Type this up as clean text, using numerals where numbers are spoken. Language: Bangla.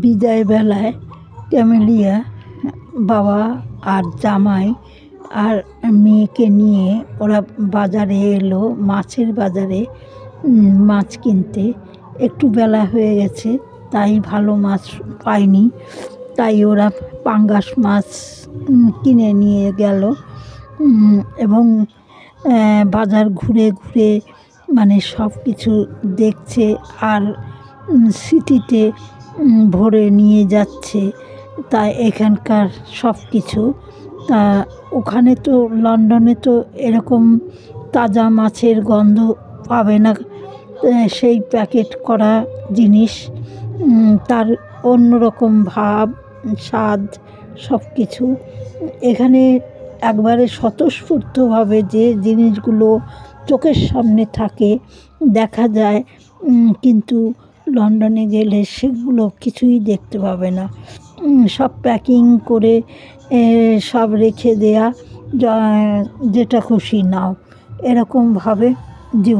বিদায় বেলায় ক্যামেলিয়া বাবা আর জামাই আর মেয়েকে নিয়ে ওরা বাজারে এলো, মাছের বাজারে মাছ কিনতে। একটু বেলা হয়ে গেছে, তাই ভালো মাছ পায়নি, তাই ওরা পাঙ্গাস মাছ কিনে নিয়ে গেল এবং বাজার ঘুরে ঘুরে মানে সব কিছু দেখছে আর সিটিতে ভরে নিয়ে যাচ্ছে। তাই এখানকার সব কিছু তা ওখানে তো লন্ডনে তো এরকম তাজা মাছের গন্ধ পাবে না, সেই প্যাকেট করা জিনিস, তার অন্যরকম ভাব স্বাদ সব কিছু। এখানে একবারে স্বতঃস্ফূর্তভাবে যে জিনিসগুলো চোখের সামনে থাকে দেখা যায়, কিন্তু লন্ডনে গেলে সেগুলো কিছুই দেখতে পাবে না। সব প্যাকিং করে সব রেখে দেয়া, যেটা খুশি নাও, এরকমভাবে জীবন।